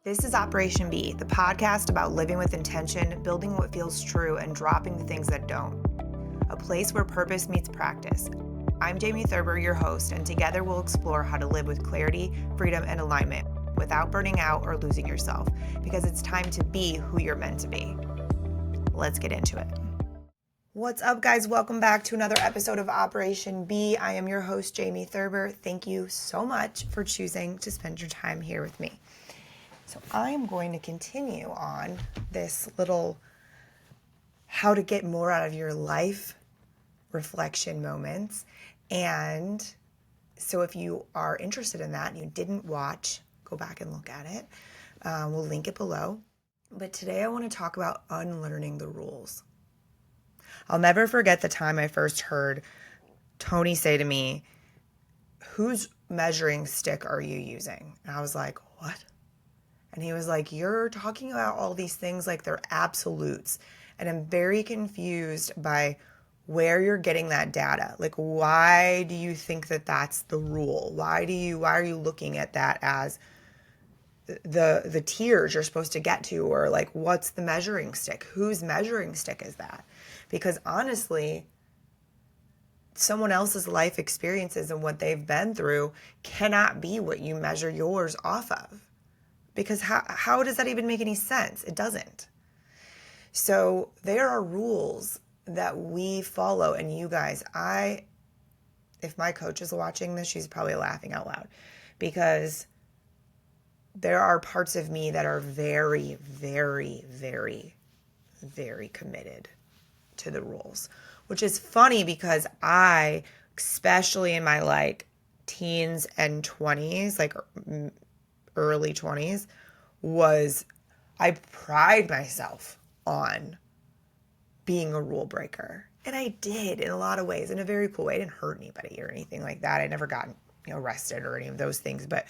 This is Operation B, the podcast about living with intention, building what feels true, and dropping the things that don't. A place where purpose meets practice. I'm Jamie Thurber, your host, and together we'll explore how to live with clarity, freedom, and alignment without burning out or losing yourself, because it's time to be who you're meant to be. Let's get into it. What's up, guys? Welcome back to another episode of Operation B. I am your host, Jamie Thurber. Thank you so much for choosing to spend your time here with me. So I am going to continue on this little how to get more out of your life reflection moments. And so if you are interested in that and you didn't watch, go back and look at it. We'll link it below. But today I want to talk about unlearning the rules. I'll never forget the time I first heard Tony say to me, "Whose measuring stick are you using?" And I was like, "What?" And he was like, "You're talking about all these things like they're absolutes." And I'm very confused by where you're getting that data. Like, why do you think that that's the rule? Why are you looking at that as the tiers you're supposed to get to? Or like, what's the measuring stick? Whose measuring stick is that? Because honestly, someone else's life experiences and what they've been through cannot be what you measure yours off of. Because how does that even make any sense? It doesn't. So there are rules that we follow. And you guys, if my coach is watching this, she's probably laughing out loud. Because there are parts of me that are very, very, very, very committed to the rules. Which is funny because I, especially in my teens and 20s, early 20s, I pride myself on being a rule breaker. And I did in a lot of ways, in a very cool way. I didn't hurt anybody or anything like that. I never got arrested or any of those things, but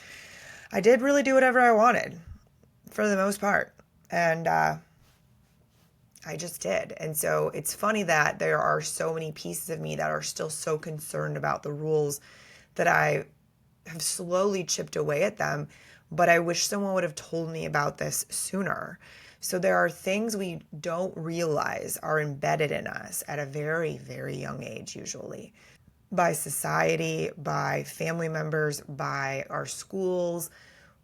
I did really do whatever I wanted for the most part. And I just did. And so it's funny that there are so many pieces of me that are still so concerned about the rules that I have slowly chipped away at them. But I wish someone would have told me about this sooner. So there are things we don't realize are embedded in us at a very, very young age, usually, by society, by family members, by our schools,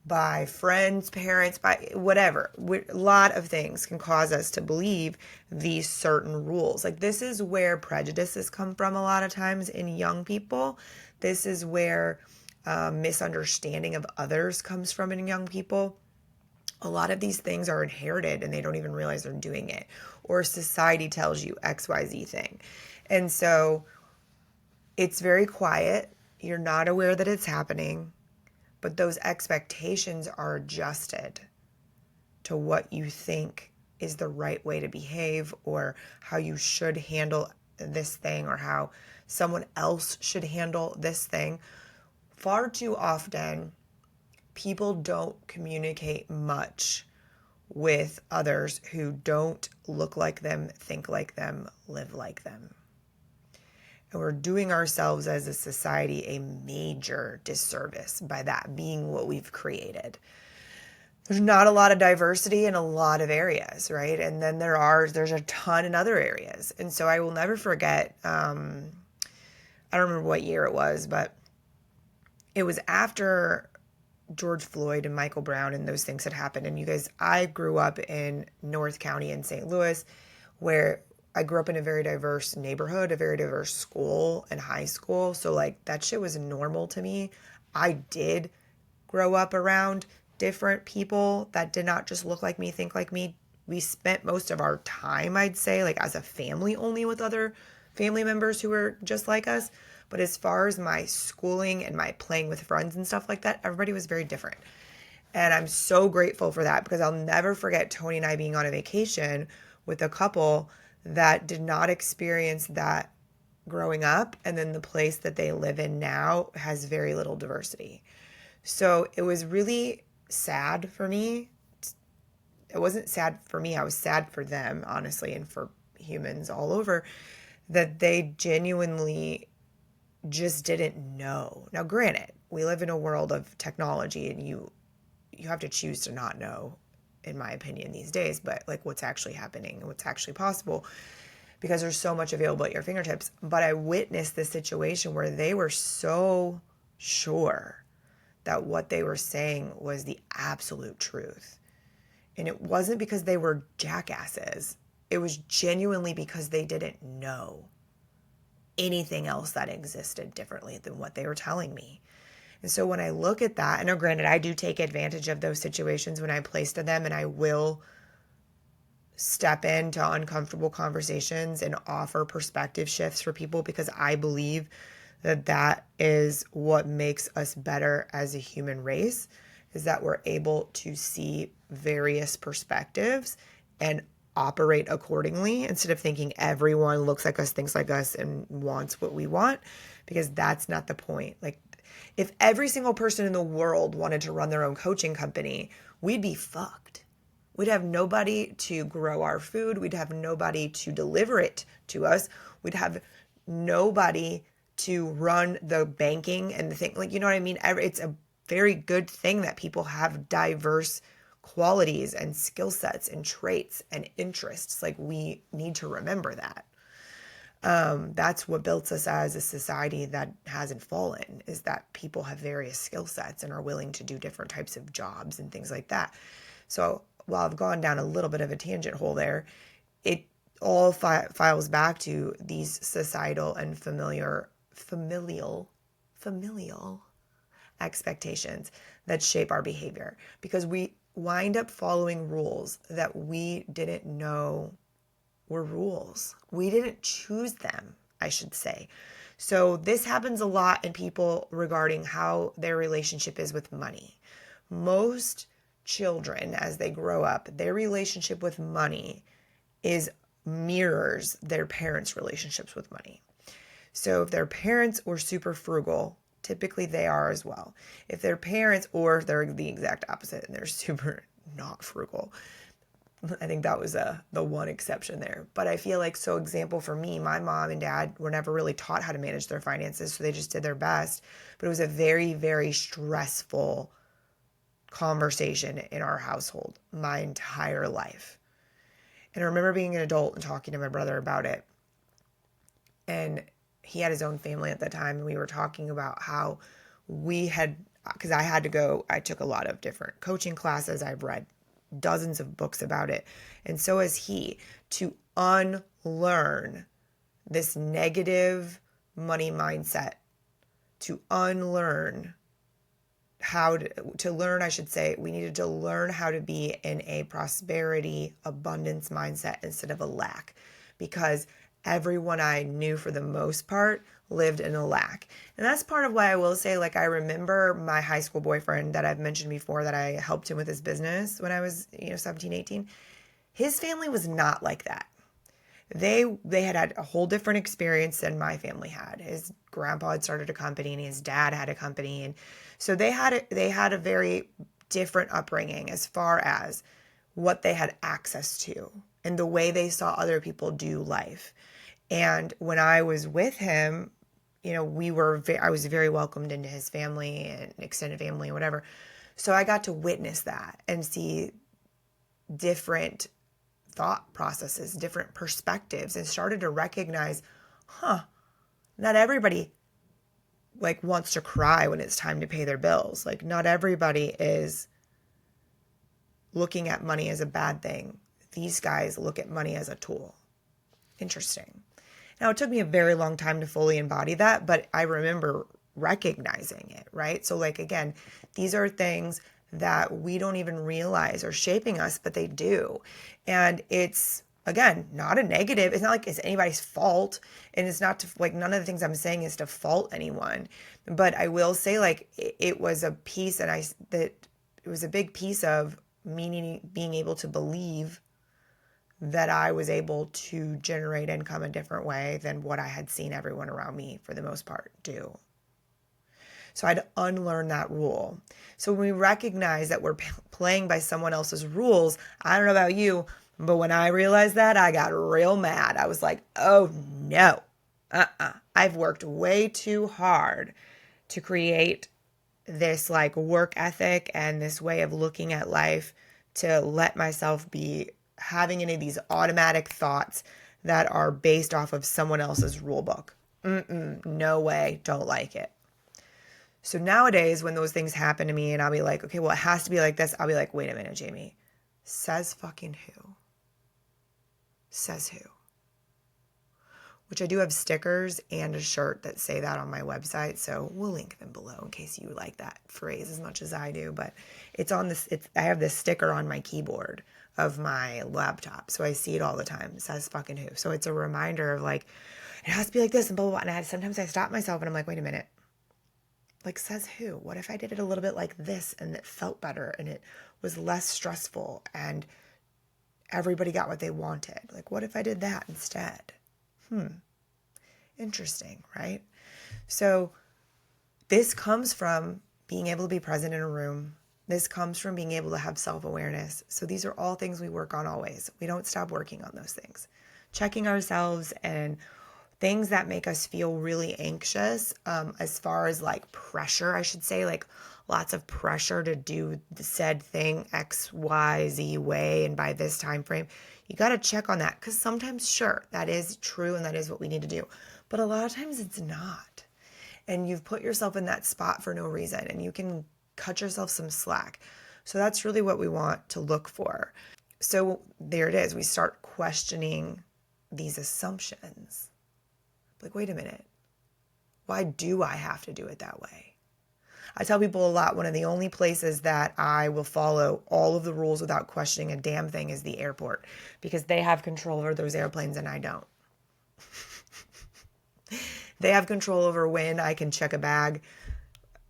by friends, parents, by whatever. A lot of things can cause us to believe these certain rules. Like, this is where prejudices come from a lot of times in young people. This is where misunderstanding of others comes from in young people. A lot of these things are inherited and they don't even realize they're doing it. Or society tells you XYZ thing. And so it's very quiet. You're not aware that it's happening. But those expectations are adjusted to what you think is the right way to behave, or how you should handle this thing, or how someone else should handle this thing. Far too often, people don't communicate much with others who don't look like them, think like them, live like them. And we're doing ourselves as a society a major disservice by that being what we've created. There's not a lot of diversity in a lot of areas, right? And then there's a ton in other areas. And so I will never forget, I don't remember what year it was, but it was after George Floyd and Michael Brown and those things had happened. And you guys, I grew up in North County in St. Louis, where I grew up in a very diverse neighborhood, a very diverse school and high school. So that shit was normal to me. I did grow up around different people that did not just look like me, think like me. We spent most of our time, I'd say, as a family only with other family members who were just like us. But as far as my schooling and my playing with friends and stuff like that, everybody was very different. And I'm so grateful for that, because I'll never forget Tony and I being on a vacation with a couple that did not experience that growing up. And then the place that they live in now has very little diversity. So it was really sad for me. It wasn't sad for me. I was sad for them, honestly, and for humans all over, that they genuinely just didn't know. Now, granted, we live in a world of technology, and you have to choose to not know, in my opinion, these days, but like what's actually happening and what's actually possible, because there's so much available at your fingertips. But I witnessed this situation where they were so sure that what they were saying was the absolute truth. And it wasn't because they were jackasses. It was genuinely because they didn't know anything else that existed differently than what they were telling me. And so when I look at that, and now granted, I do take advantage of those situations when I'm placed in them, and I will step into uncomfortable conversations and offer perspective shifts for people, because I believe that that is what makes us better as a human race, is that we're able to see various perspectives and operate accordingly instead of thinking everyone looks like us, thinks like us, and wants what we want, because that's not the point. Like, if every single person in the world wanted to run their own coaching company, we'd be fucked. We'd have nobody to grow our food. We'd have nobody to deliver it to us. We'd have nobody to run the banking and the thing. Like, you know what I mean? It's a very good thing that people have diverse qualities and skill sets and traits and interests. Like, we need to remember that. That's what built us as a society that hasn't fallen, is that people have various skill sets and are willing to do different types of jobs and things like that. So while I've gone down a little bit of a tangent hole there, it all files back to these societal and familial expectations that shape our behavior, because we wind up following rules that we didn't know were rules. We didn't choose them, I should say. So this happens a lot in people regarding how their relationship is with money. Most children, as they grow up, their relationship with money mirrors their parents' relationships with money. So if their parents were super frugal, typically they are as well. If their parents, or if they're the exact opposite and they're super not frugal, I think that was the one exception there. But I feel like, so example for me, my mom and dad were never really taught how to manage their finances, so they just did their best. But it was a very, very stressful conversation in our household my entire life. And I remember being an adult and talking to my brother about it. And he had his own family at the time, and we were talking about how because I took a lot of different coaching classes. I've read dozens of books about it. And so has he, to unlearn this negative money mindset, to unlearn we needed to learn how to be in a prosperity, abundance mindset instead of a lack, because everyone I knew for the most part lived in a lack. And that's part of why I will say, like, I remember my high school boyfriend that I've mentioned before, that I helped him with his business when I was, 17, 18. His family was not like that. They had a whole different experience than my family had. His grandpa had started a company and his dad had a company. And so they had a very different upbringing as far as what they had access to and the way they saw other people do life. And when I was with him, I was very welcomed into his family and extended family and whatever. So I got to witness that and see different thought processes, different perspectives, and started to recognize, not everybody wants to cry when it's time to pay their bills. Like, not everybody is looking at money as a bad thing. These guys look at money as a tool. Interesting. Now, it took me a very long time to fully embody that, but I remember recognizing it, right? So, again, these are things that we don't even realize are shaping us, but they do. And it's, again, not a negative. It's not like it's anybody's fault. And it's not none of the things I'm saying is to fault anyone. But I will say, it was a piece, it was a big piece of me being able to believe that I was able to generate income a different way than what I had seen everyone around me, for the most part, do. So I had to unlearn that rule. So when we recognize that we're playing by someone else's rules, I don't know about you, but when I realized that, I got real mad. I was like, oh no, I've worked way too hard to create this like work ethic and this way of looking at life to let myself be having any of these automatic thoughts that are based off of someone else's rule book. No way, don't like it. So nowadays, when those things happen to me and I'll be like, okay, well, it has to be like this, I'll be like, wait a minute, Jamie. Says fucking who? Says who? Which I do have stickers and a shirt that say that on my website, so we'll link them below in case you like that phrase as much as I do. But it's on this. I have this sticker on my keyboard of my laptop, so I see it all the time. It says fucking who. So it's a reminder of like, it has to be like this and blah blah blah. And sometimes I stop myself and I'm like, wait a minute. Like, says who? What if I did it a little bit like this and it felt better and it was less stressful and everybody got what they wanted? Like, what if I did that instead? Interesting, right? So this comes from being able to be present in a room. This comes from being able to have self-awareness. So these are all things we work on always. We don't stop working on those things. Checking ourselves and things that make us feel really anxious, as far as like pressure, I should say, like lots of pressure to do the said thing X, Y, Z way and by this time frame. You got to check on that because sometimes, sure, that is true and that is what we need to do. But a lot of times it's not. And you've put yourself in that spot for no reason and you can cut yourself some slack. So that's really what we want to look for. So there it is. We start questioning these assumptions. Like, wait a minute. Why do I have to do it that way? I tell people a lot, one of the only places that I will follow all of the rules without questioning a damn thing is the airport, because they have control over those airplanes and I don't. They have control over when I can check a bag,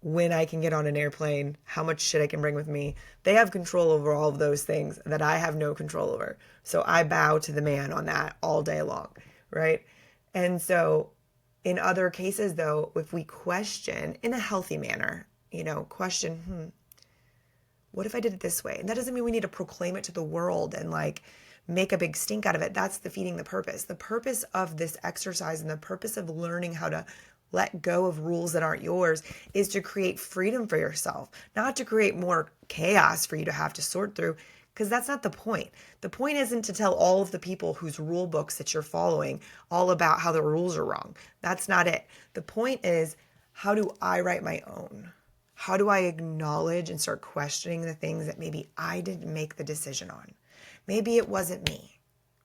when I can get on an airplane, how much shit I can bring with me. They have control over all of those things that I have no control over. So I bow to the man on that all day long, right? And so in other cases, though, if we question in a healthy manner, question, what if I did it this way? And that doesn't mean we need to proclaim it to the world and like make a big stink out of it. That's defeating the purpose. The purpose of this exercise and the purpose of learning how to let go of rules that aren't yours is to create freedom for yourself, not to create more chaos for you to have to sort through, because that's not the point. The point isn't to tell all of the people whose rule books that you're following all about how the rules are wrong. That's not it. The point is, how do I write my own? How do I acknowledge and start questioning the things that maybe I didn't make the decision on? Maybe it wasn't me,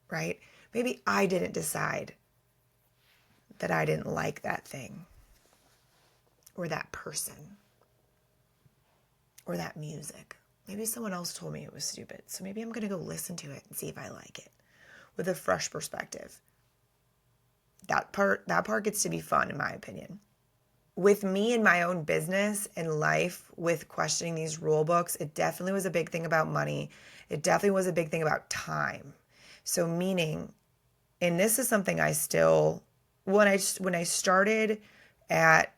right? Maybe I didn't decide that I didn't like that thing or that person or that music. Maybe someone else told me it was stupid. So maybe I'm going to go listen to it and see if I like it with a fresh perspective. That part gets to be fun, in my opinion. With me in my own business and life, with questioning these rule books, it definitely was a big thing about money. It definitely was a big thing about time. So meaning, and this is something I still, when I started at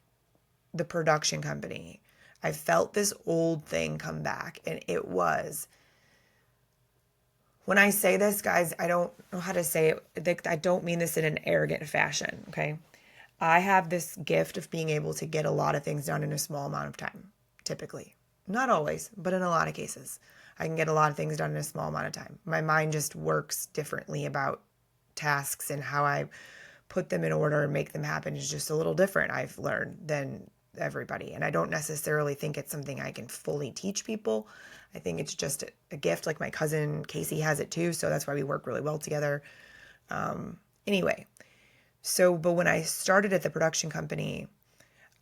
the production company, I felt this old thing come back, and it was, when I say this, guys, I don't know how to say it. I don't mean this in an arrogant fashion, okay? I have this gift of being able to get a lot of things done in a small amount of time, typically. Not always, but in a lot of cases. I can get a lot of things done in a small amount of time. My mind just works differently about tasks, and how I put them in order and make them happen is just a little different, I've learned, than everybody. And I don't necessarily think it's something I can fully teach people. I think it's just a gift. Like my cousin Casey has it too, so that's why we work really well together. Anyway, but when I started at the production company,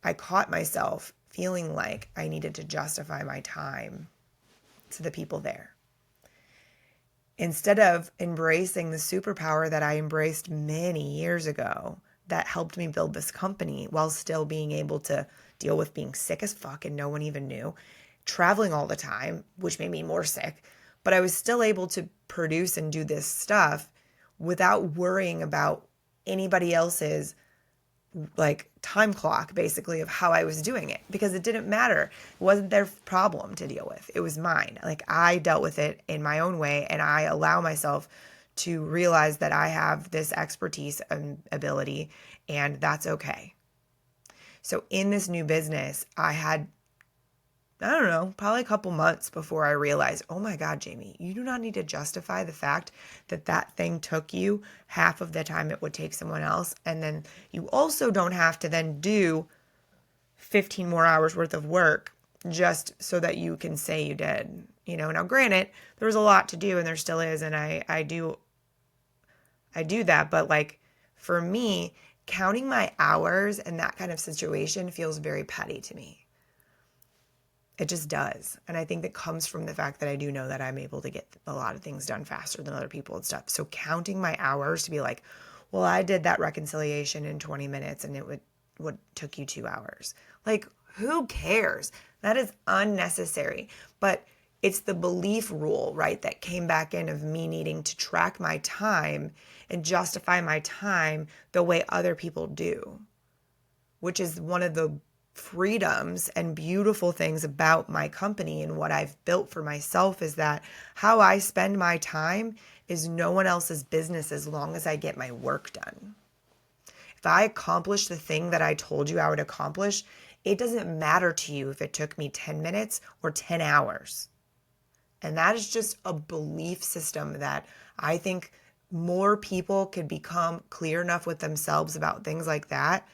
I caught myself feeling like I needed to justify my time to the people there, instead of embracing the superpower that I embraced many years ago that helped me build this company while still being able to deal with being sick as fuck and no one even knew, traveling all the time, which made me more sick, but I was still able to produce and do this stuff without worrying about anybody else's like time clock, basically, of how I was doing it, because it didn't matter. It wasn't their problem to deal with. It was mine. Like, I dealt with it in my own way, and I allow myself to realize that I have this expertise and ability, and that's okay. So in this new business, I had I don't know, probably a couple months before I realized, oh my God, Jamie, you do not need to justify the fact that that thing took you half of the time it would take someone else. And then you also don't have to then do 15 more hours worth of work just so that you can say you did. Now granted, there was a lot to do and there still is. And I do that. But like for me, counting my hours in that kind of situation feels very petty to me. It just does. And I think that comes from the fact that I do know that I'm able to get a lot of things done faster than other people and stuff. So counting my hours to be like, well, I did that reconciliation in 20 minutes and it would took you 2 hours. Like, who cares? That is unnecessary. But it's the belief rule, right, that came back in of me needing to track my time and justify my time the way other people do, which is one of the freedoms and beautiful things about my company and what I've built for myself is that how I spend my time is no one else's business as long as I get my work done. If I accomplish the thing that I told you I would accomplish, it doesn't matter to you if it took me 10 minutes or 10 hours. And that is just a belief system that I think more people could become clear enough with themselves about things like that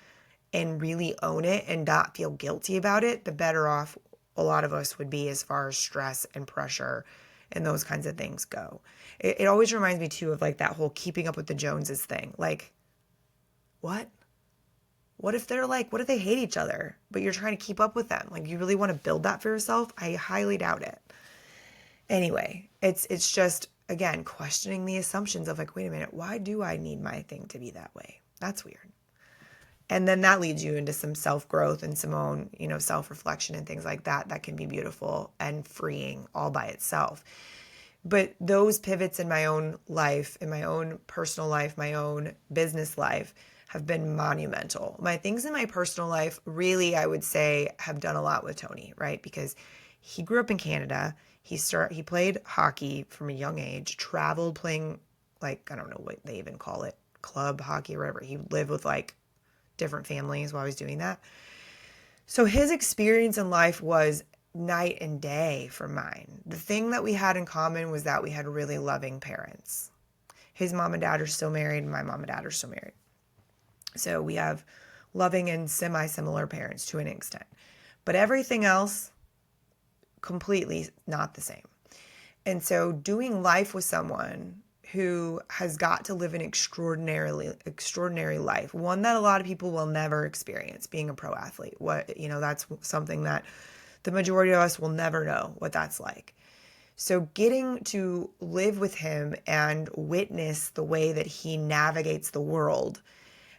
and really own it and not feel guilty about it, the better off a lot of us would be as far as stress and pressure and those kinds of things go. It always reminds me too of like that whole keeping up with the Joneses thing. Like, what? What if they hate each other, but you're trying to keep up with them? Like, you really want to build that for yourself? I highly doubt it. Anyway, it's just, again, questioning the assumptions of like, wait a minute, why do I need my thing to be that way? That's weird. And then that leads you into some self-growth and some own, self-reflection and things like that that can be beautiful and freeing all by itself. But those pivots in my own life, in my own personal life, my own business life have been monumental. My things in my personal life really, I would say, have done a lot with Tony, right? Because he grew up in Canada. He played hockey from a young age, traveled playing, like, I don't know what they even call it, club hockey or whatever. He lived with like different families while I was doing that. So his experience in life was night and day from mine. The thing that we had in common was that we had really loving parents. His mom and dad are still married, and my mom and dad are still married. So we have loving and semi-similar parents to an extent. But everything else, completely not the same. And so doing life with someone who has got to live an extraordinary life, one that a lot of people will never experience, being a pro athlete. That's something that the majority of us will never know what that's like. So getting to live with him and witness the way that he navigates the world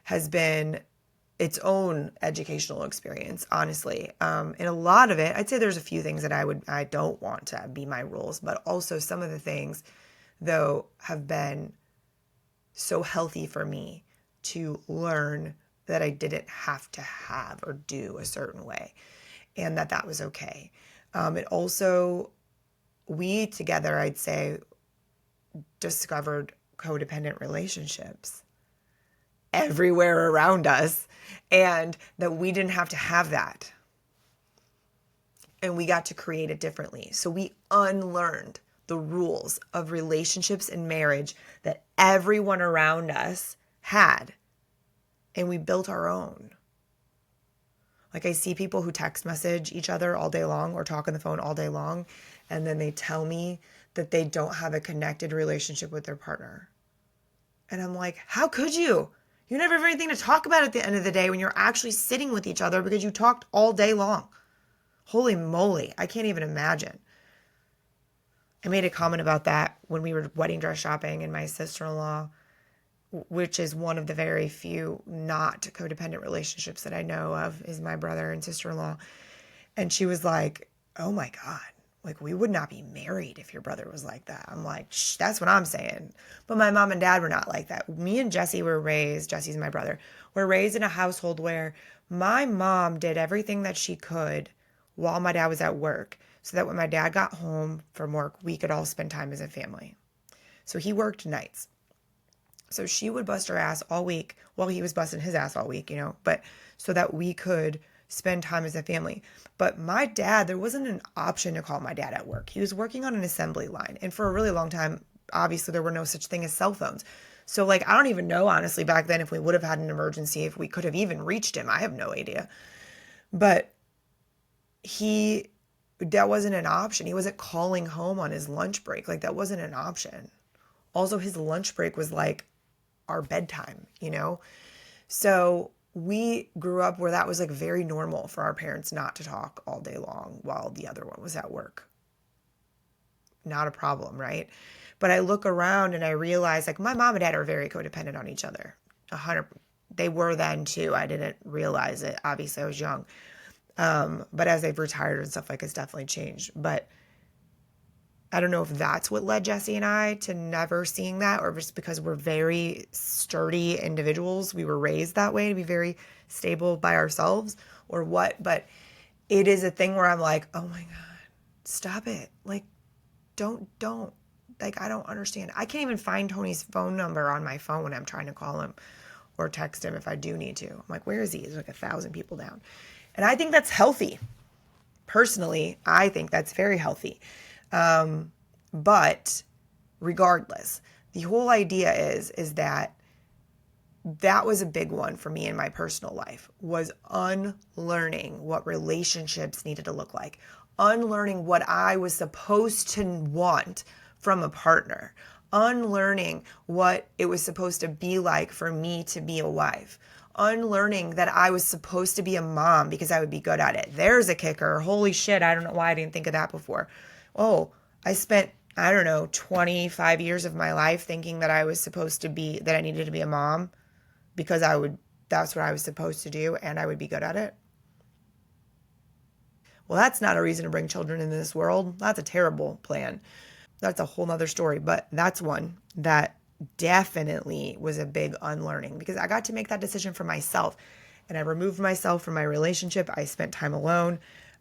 has been its own educational experience, honestly. And a lot of it, I'd say there's a few things that I don't want to be my rules, but also some of the things, though, have been so healthy for me to learn that I didn't have to have or do a certain way, and that was okay. It also, we together, I'd say, discovered codependent relationships everywhere around us, and that we didn't have to have that. And we got to create it differently. So we unlearned the rules of relationships and marriage that everyone around us had, and we built our own. Like, I see people who text message each other all day long or talk on the phone all day long, and then they tell me that they don't have a connected relationship with their partner. And I'm like, how could you? You never have anything to talk about at the end of the day when you're actually sitting with each other because you talked all day long. Holy moly, I can't even imagine. I made a comment about that when we were wedding dress shopping, and my sister-in-law, which is one of the very few not codependent relationships that I know of, is my brother and sister-in-law. And she was like, oh my God, like, we would not be married if your brother was like that. I'm like, shh, that's what I'm saying. But my mom and dad were not like that. Me and Jesse were raised, Jesse's my brother, were raised in a household where my mom did everything that she could while my dad was at work, so that when my dad got home from work, we could all spend time as a family. So he worked nights. So she would bust her ass all week while he was busting his ass all week, but so that we could spend time as a family. But my dad, there wasn't an option to call my dad at work. He was working on an assembly line. And for a really long time, obviously there were no such thing as cell phones. So like, I don't even know, honestly, back then, if we would have had an emergency, if we could have even reached him. I have no idea. But that wasn't an option. He wasn't calling home on his lunch break. Like, that wasn't an option. Also, his lunch break was like our bedtime, So we grew up where that was like very normal for our parents not to talk all day long while the other one was at work. Not a problem, right? But I look around and I realize like my mom and dad are very codependent on each other. 100%. They were then too. I didn't realize it. Obviously, I was young. But as they've retired and stuff, like, it's definitely changed. But I don't know if that's what led Jesse and I to never seeing that, or just because we're very sturdy individuals. We were raised that way, to be very stable by ourselves, or what. But it is a thing where I'm like, oh my God, stop it. Like, don't. Like, I don't understand. I can't even find Tony's phone number on my phone when I'm trying to call him or text him if I do need to. I'm like, where is he? There's like 1,000 people down. And I think that's healthy. Personally, I think that's very healthy. But regardless, the whole idea is that was a big one for me in my personal life, was unlearning what relationships needed to look like, unlearning what I was supposed to want from a partner, unlearning what it was supposed to be like for me to be a wife, unlearning that I was supposed to be a mom because I would be good at it. There's a kicker. Holy shit, I don't know why I didn't think of that before. Oh, I spent, 25 years of my life thinking that I needed to be a mom because that's what I was supposed to do and I would be good at it. Well, that's not a reason to bring children into this world. That's a terrible plan. That's a whole nother story, but that's one that definitely was a big unlearning, because I got to make that decision for myself, and I removed myself from my relationship. I spent time alone.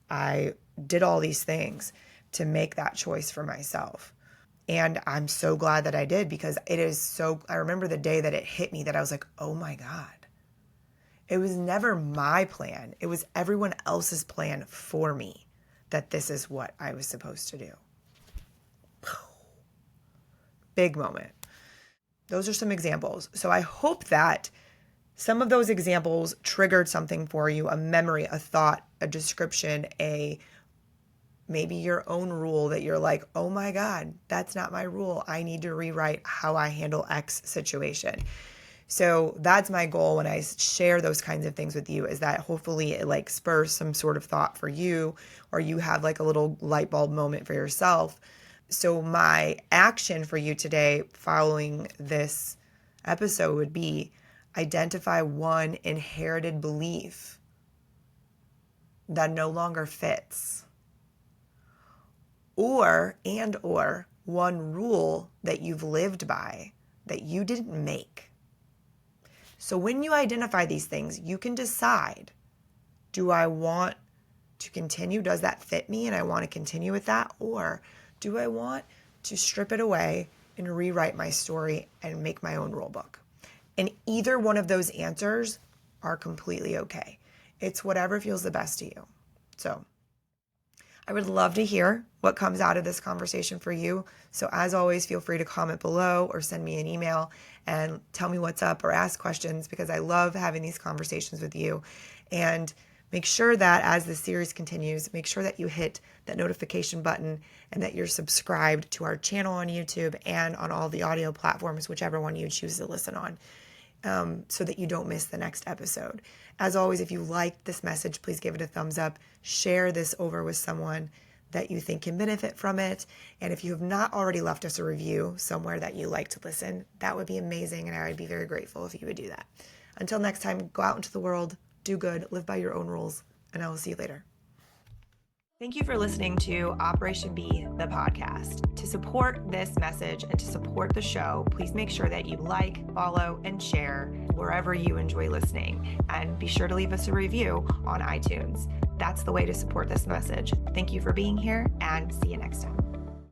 I did all these things to make that choice for myself. And I'm so glad that I did, because I remember the day that it hit me that I was like, oh my God, it was never my plan. It was everyone else's plan for me, that this is what I was supposed to do. Big moment. Those are some examples. So I hope that some of those examples triggered something for you, a memory, a thought, a description, maybe your own rule that you're like, oh my God, that's not my rule. I need to rewrite how I handle X situation. So that's my goal when I share those kinds of things with you, is that hopefully it like spurs some sort of thought for you, or you have like a little light bulb moment for yourself. So my action for you today following this episode would be identify one inherited belief that no longer fits, or one rule that you've lived by that you didn't make. So when you identify these things, you can decide, do I want to continue? Does that fit me and I want to continue with that? Or do I want to strip it away and rewrite my story and make my own rule book? And either one of those answers are completely okay. It's whatever feels the best to you. So I would love to hear what comes out of this conversation for you. So as always, feel free to comment below or send me an email and tell me what's up or ask questions, because I love having these conversations with you. And make sure that as the series continues, make sure that you hit that notification button and that you're subscribed to our channel on YouTube and on all the audio platforms, whichever one you choose to listen on, so that you don't miss the next episode. As always, if you liked this message, please give it a thumbs up. Share this over with someone that you think can benefit from it. And if you have not already left us a review somewhere that you like to listen, that would be amazing. And I would be very grateful if you would do that. Until next time, go out into the world, do good, live by your own rules, and I will see you later. Thank you for listening to Operation B, the podcast. To support this message and to support the show, please make sure that you like, follow, and share wherever you enjoy listening. And be sure to leave us a review on iTunes. That's the way to support this message. Thank you for being here, and see you next time.